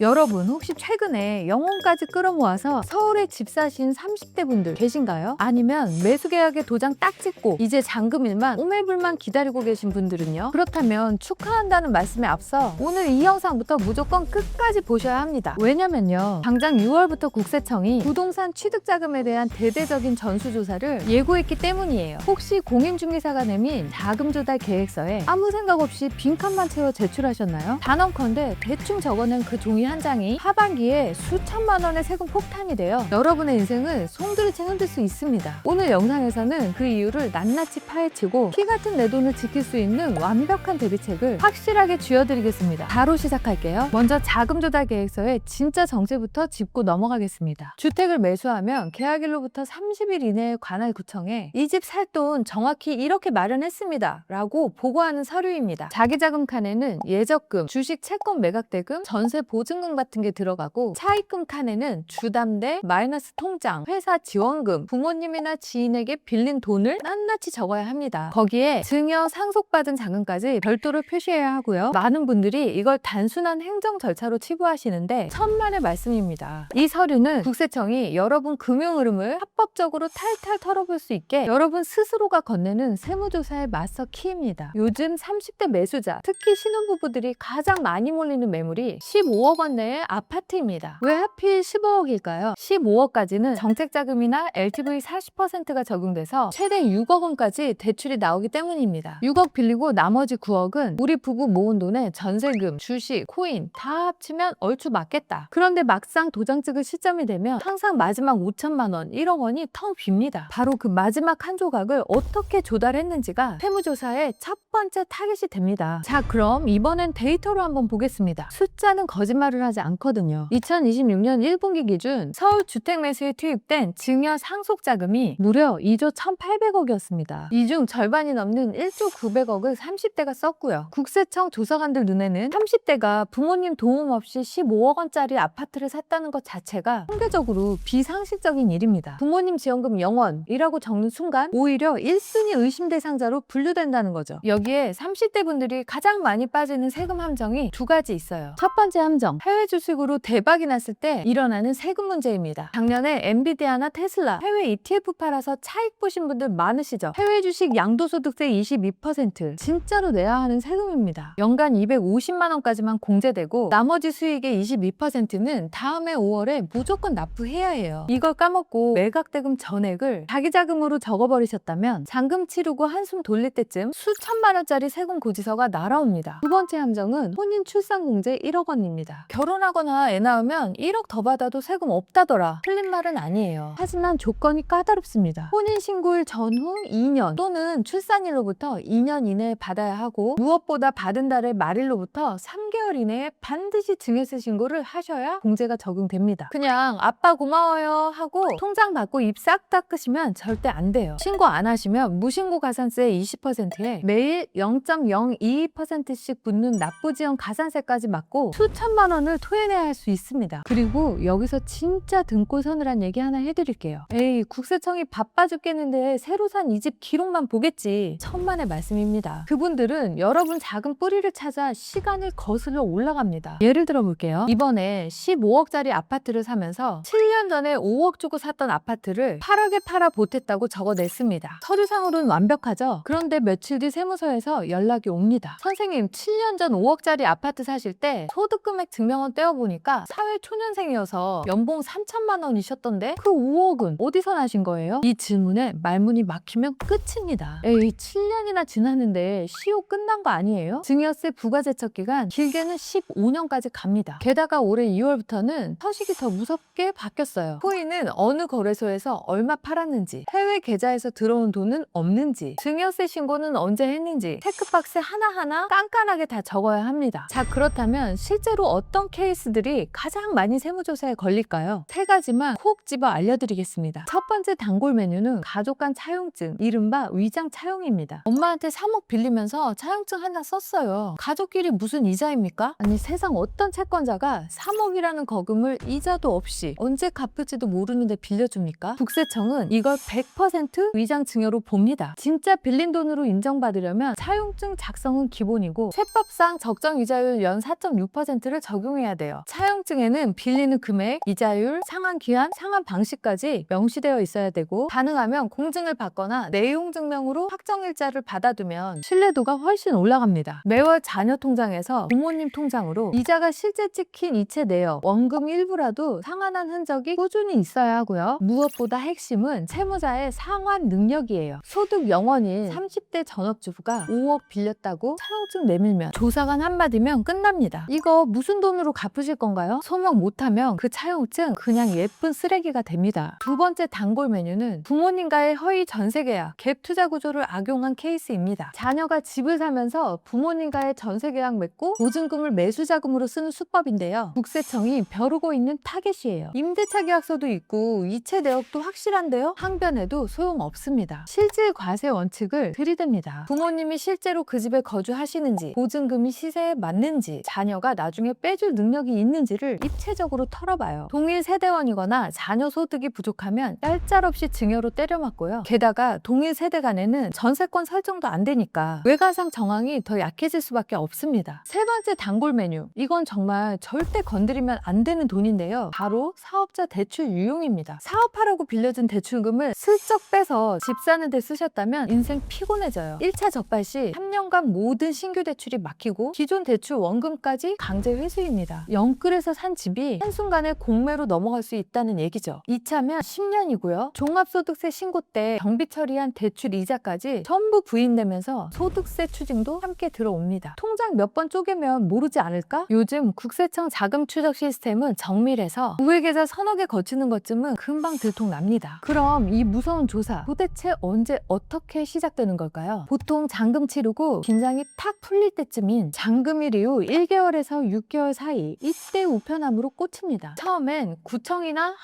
여러분 혹시 최근에 영혼까지 끌어모아서 서울에 집 사신 30대 분들 계신가요? 아니면 매수 계약에 도장 딱 찍고 이제 잔금일만 오매불만 기다리고 계신 분들은요? 그렇다면 축하한다는 말씀에 앞서 오늘 이 영상부터 무조건 끝까지 보셔야 합니다. 왜냐면요, 당장 6월부터 국세청이 부동산 취득자금에 대한 대대적인 전수조사를 예고했기 때문이에요. 혹시 공인중개사가 내민 자금조달 계획서에 아무 생각 없이 빈칸만 채워 제출하셨나요? 단언컨대 대충 적어낸 그 종이 한 장이 하반기에 수천만 원의 세금 폭탄이 되어 여러분의 인생을 송두리째 흔들 수 있습니다. 오늘 영상에서는 그 이유를 낱낱이 파헤치고 피 같은 내 돈을 지킬 수 있는 완벽한 대비책을 확실하게 쥐어드리겠습니다. 바로 시작할게요. 먼저 자금 조달 계획서의 진짜 정체부터 짚고 넘어가겠습니다. 주택을 매수하면 계약일로부터 30일 이내에 관할 구청에 이 집 살 돈 정확히 이렇게 마련했습니다 라고 보고하는 서류입니다. 자기자금 칸에는 예적금, 주식 채권 매각대금, 전세 보증금 같은 게 들어가고, 차입금 칸에는 주담대, 마이너스 통장, 회사 지원금, 부모님이나 지인에게 빌린 돈을 낱낱이 적어야 합니다. 거기에 증여 상속받은 자금까지 별도로 표시해야 하고요. 많은 분들이 이걸 단순한 행정 절차로 치부하시는데 천만의 말씀입니다. 이 서류는 국세청이 여러분 금융 흐름을 합법적으로 탈탈 털어볼 수 있게 여러분 스스로가 건네는 세무조사의 마스터 키입니다. 요즘 30대 매수자, 특히 신혼부부들이 가장 많이 몰리는 매물이 15억 원 내의 아파트입니다. 왜 하필 15억일까요? 15억까지는 정책자금이나 LTV 40%가 적용돼서 최대 6억 원까지 대출이 나오기 때문입니다. 6억 빌리고 나머지 9억은 우리 부부 모은 돈에 전세금, 주식, 코인 다 합치면 얼추 맞겠다. 그런데 막상 도장 찍을 시점이 되면 항상 마지막 5천만 원, 1억 원이 텅 빕니다. 바로 그 마지막 한 조각을 어떻게 조달했는지가 세무조사의 첫 번째 타깃이 됩니다. 자, 그럼 이번엔 데이터로 한번 보겠습니다. 숫자는 거짓말을 하지 않거든요. 2026년 1분기 기준 서울 주택 매수에 투입된 증여 상속 자금이 무려 2조 1,800억이었습니다. 이 중 절반이 넘는 1조 900억을 30대가 썼고요. 국세청 조사관들 눈에는 30대가 부모님 도움 없이 15억 원짜리 아파트를 샀다는 것 자체가 통계적으로 비상식적인 일입니다. 부모님 지원금 0원이라고 적는 순간 오히려 1순위 의심 대상자로 분류된다는 거죠. 여기에 30대 분들이 가장 많이 빠지는 세금 함정이 두 가지 있어요. 첫 번째 함정, 해외 주식으로 대박이 났을 때 일어나는 세금 문제입니다. 작년에 엔비디아나 테슬라 해외 ETF 팔아서 차익 보신 분들 많으시죠? 해외 주식 양도소득세 22% 진짜로 내야 하는 세금입니다. 연간 250만 원까지만 공제되고 나머지 수익의 22%는 다음해 5월에 무조건 납부해야 해요. 이걸 까먹고 매각대금 전액을 자기 자금으로 적어버리셨다면 잔금 치르고 한숨 돌릴 때쯤 수천만 원짜리 세금 고지서가 날아옵니다. 두 번째 함정은 혼인 출산공제 1억 원입니다. 결혼하거나 애 낳으면 1억 더 받아도 세금 없다더라. 틀린 말은 아니에요. 하지만 조건이 까다롭습니다. 혼인신고일 전후 2년 또는 출산일로부터 2년 이내에 받아야 하고, 무엇보다 받은 달의 말일로부터 3개월 이내에 반드시 증여세 신고를 하셔야 공제가 적용됩니다. 그냥 아빠 고마워요 하고 통장 받고 입 싹 닦으시면 절대 안 돼요. 신고 안 하시면 무신고 가산세 20%에 매일 0.022%씩 붙는 납부지연 가산세까지 맞고 수천만 원을 토해내야 할 수 있습니다. 그리고 여기서 진짜 등골 서늘한 얘기 하나 해드릴게요. 에이, 국세청이 바빠 죽겠는데 새로 산 이 집 기록만 보겠지. 천만의 말씀입니다. 그분들은 여러분 작은 뿌리를 찾아 시간을 거슬러 올라갑니다. 예를 들어 볼게요. 이번에 15억짜리 아파트를 사면서 7년 전에 5억 주고 샀던 아파트를 8억에 팔아 보탰다고 적어냈습니다. 서류상으로는 완벽하죠? 그런데 며칠 뒤 세무서에서 연락이 옵니다. 선생님, 7년 전 5억짜리 아파트 사실 때 소득금액 증명원 떼어보니까 사회초년생이어서 연봉 3천만 원이셨던데 그 5억은 어디서 나신 거예요? 이 질문에 말문이 막히면 끝입니다. 에이, 7년이나 지났는데 시효 끝난 거 아니에요? 증여세 부과제척 기간 길게는 15년까지 갑니다. 게다가 올해 2월부터는 서식이 더 무섭게 바뀌었어요. 코인은 어느 거래소에서 얼마 팔았는지, 해외 계좌에서 들어온 돈은 없는지, 증여세 신고는 언제 했는지 체크박스 하나하나 깐깐하게 다 적어야 합니다. 자, 그렇다면 실제로 어떤 케이스들이 가장 많이 세무조사에 걸릴까요? 세 가지만 콕 집어 알려드리겠습니다. 첫 번째 단골 메뉴는 가족 간 차용증, 이른바 위장 차용입니다. 엄마한테 3억 빌리면서 차용증 하나 썼어요. 가족끼리 무슨 이자입니까? 3억입니까? 아니 세상 어떤 채권자가 3억이라는 거금을 이자도 없이 언제 갚을지도 모르는데 빌려줍니까? 국세청은 이걸 100% 위장 증여로 봅니다. 진짜 빌린 돈으로 인정받으려면 차용증 작성은 기본이고 세법상 적정 이자율 연 4.6%를 적용해야 돼요. 차용증에는 빌리는 금액, 이자율, 상환 기한, 상환 방식까지 명시되어 있어야 되고 가능하면 공증을 받거나 내용 증명으로 확정일자를 받아두면 신뢰도가 훨씬 올라갑니다. 매월 자녀 통장에서 부모님 통장으로 이자가 실제 찍힌 이체 내역, 원금 일부라도 상환한 흔적이 꾸준히 있어야 하고요. 무엇보다 핵심은 채무자의 상환 능력이에요. 소득 0원인 30대 전업주부가 5억 빌렸다고 차용증 내밀면 조사관 한마디면 끝납니다. 이거 무슨 돈으로 갚으실 건가요? 소명 못하면 그 차용증 그냥 예쁜 쓰레기가 됩니다. 두 번째 단골 메뉴는 부모님과의 허위 전세계약, 갭 투자 구조를 악용한 케이스입니다. 자녀가 집을 사면서 부모님과의 전세계약 맺고 보증금을 매수자금으로 쓰는 수법인데요. 국세청이 벼르고 있는 타겟이에요. 임대차 계약서도 있고 이체 내역도 확실한데요. 항변해도 소용없습니다. 실질 과세 원칙을 들이댑니다. 부모님이 실제로 그 집에 거주하시는지, 보증금이 시세에 맞는지, 자녀가 나중에 빼줄 능력이 있는지를 입체적으로 털어봐요. 동일 세대원이거나 자녀 소득이 부족하면 얄짤없이 증여로 때려맞고요. 게다가 동일 세대 간에는 전세권 설정도 안 되니까 외과상 정황이 더 약해질 수밖에 없습니다. 세 번째 단골 메뉴, 이건 정말 절대 건드리면 안 되는 돈인데요. 바로 사업자 대출 유용입니다. 사업하라고 빌려준 대출금을 슬쩍 빼서 집 사는 데 쓰셨다면 인생 피곤해져요. 1차 적발 시 3년간 모든 신규 대출이 막히고 기존 대출 원금까지 강제 회수입니다. 영끌에서 산 집이 한순간에 공매로 넘어갈 수 있다는 얘기죠. 2차면 10년이고요. 종합소득세 신고 때 경비 처리한 대출 이자까지 전부 부인되면서 소득세 추징도 함께 들어옵니다. 통장 몇 번 쪼개면 모르지 않을까? 요즘 국세청 자금 추적 시스템은 정밀해서 우회계좌 서너 개 거치는 것쯤은 금방 들통납니다. 그럼 이 무서운 조사 도대체 언제 어떻게 시작되는 걸까요? 보통 잔금 치르고 긴장이 탁 풀릴 때쯤인 잔금일 이후 1개월에서 6개월 사이, 이때 우편함으로 꽂힙니다. 처음엔 구청이나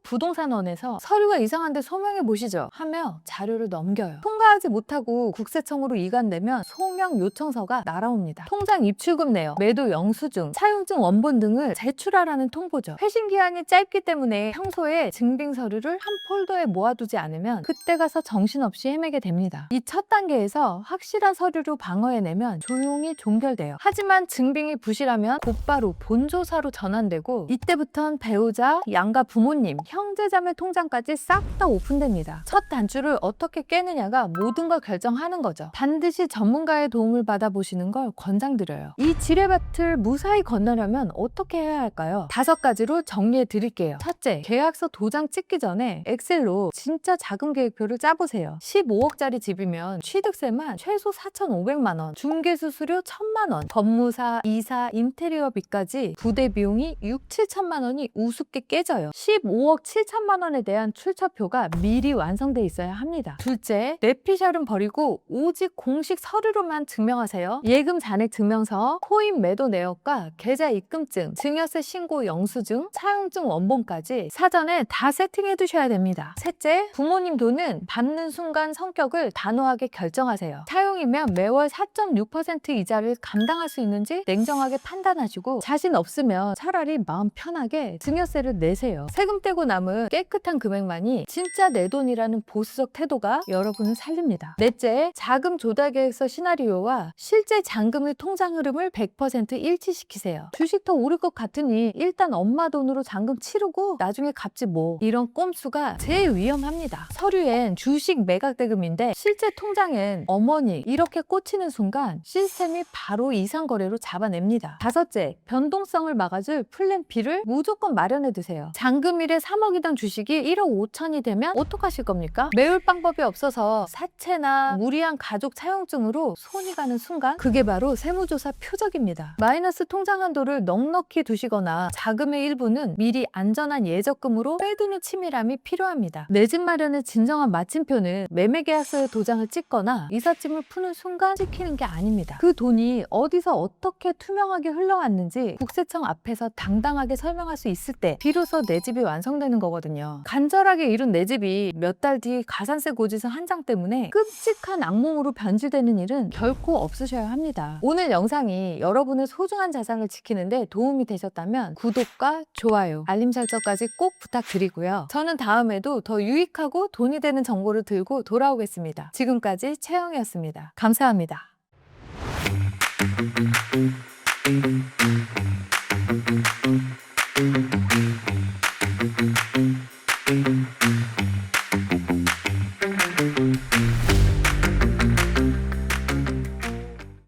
한국부동산원에서 서류가 이상한데 소명해 보시죠 하며 자료를 넘겨요. 통과하지 못하고 국세청으로 이관되면 소명 요청서가 날아옵니다. 통장 입출금 내역, 매도 영수증, 차용증 원본 등을 제출하라는 통보죠. 회신 기한이 짧기 때문에 평소에 증빙 서류를 한 폴더에 모아두지 않으면 그때 가서 정신없이 헤매게 됩니다. 이 첫 단계에서 확실한 서류로 방어해내면 조용히 종결돼요. 하지만 증빙이 부실하면 곧바로 본조사로 전환되고 이때부턴 배우자, 양가 부모님, 형제자매 통장까지 싹 다 오픈됩니다. 첫 단추를 어떻게 깨느냐가 모든 걸 결정하는 거죠. 반드시 전문가의 도움을 받아보시는 걸 권장드려요. 이 지뢰밭을 무사히 건너려면 어떻게 해야 할까요? 5가지로 정리해 드릴게요. 첫째, 계약서 도장 찍기 전에 엑셀로 진짜 자금 계획표를 짜보세요. 15억짜리 집이면 취득세만 최소 4,500만 원, 중개수수료 1,000만 원, 법무사, 이사, 인테리어비까지 부대 비용이 6, 7천만 원이 우습게 깨져요. 15억 7천만 원에 대한 출처표가 미리 완성돼 있어야 합니다. 둘째, 뇌피셜은 버리고 오직 공식 서류로만 증명하세요. 예금 잔액 증명서, 코인 매도 내역과 계좌 입금증, 증여세 신고 영수증, 차용증 원본까지 사전에 다 세팅해 두셔야 됩니다. 셋째, 부모님 돈은 받는 순간 성격을 단호하게 결정하세요. 차용이면 매월 4.6% 이자를 감당할 수 있는지 냉정하게 판단하시고 자신 없으면 차라리 마음 편하게 증여세를 내세요. 세금 떼고 남은 깨끗한 금액만이 진짜 내 돈이라는 보수적 태도가 여러분을 살립니다. 넷째, 자금 조달 계획서 시나리오와 실제 잔금의 통장 흐름을 100% 일치시키세요. 주식 더 오를 것 같으니 일단 엄마 돈으로 잔금 치르고 나중에 갚지 뭐, 이런 꼼수가 제일 위험합니다. 서류엔 주식 매각 대금인데 실제 통장엔 어머니 이렇게 꽂히는 순간 시스템이 바로 이상 거래로 잡아냅니다. 다섯째, 변동성을 막아줄 플랜 B를 무조건 마련해 두세요. 잔금일에 3억이던 주식이 1억 5천이 되면 어떡하실 겁니까? 메울 방법이 없어서 사채나 무리한 가족 차용증으로 손이 가는 순간 그게 바로 세무조사 표적입니다. 마이너스 통장 한도를 넉넉히 두시거나 자금의 일부는 미리 안전한 예적금으로 빼두는 치밀함이 필요합니다. 내 집 마련의 진정한 마침표는 매매계약서에 도장을 찍거나 이삿짐을 푸는 순간 찍히는 게 아닙니다. 그 돈이 어디서 어떻게 투명하게 흘러왔는지 국세청 앞에서 당당하게 설명할 수 있을 때 비로소 내 집이 완성되는 거거든요. 간절하게 이룬 내 집이 몇 달 뒤 가산세 고지서 한 장 때문에 끔찍한 악몽으로 변질되는 일은 결코 없으셔야 합니다. 오늘 영상이 여러분의 소중한 자산을 지키는데 도움이 되셨다면 구독과 좋아요, 알림 설정까지 꼭 부탁드리고요. 저는 다음에도 더 유익하고 돈이 되는 정보를 들고 돌아오겠습니다. 지금까지 채영이었습니다. 감사합니다.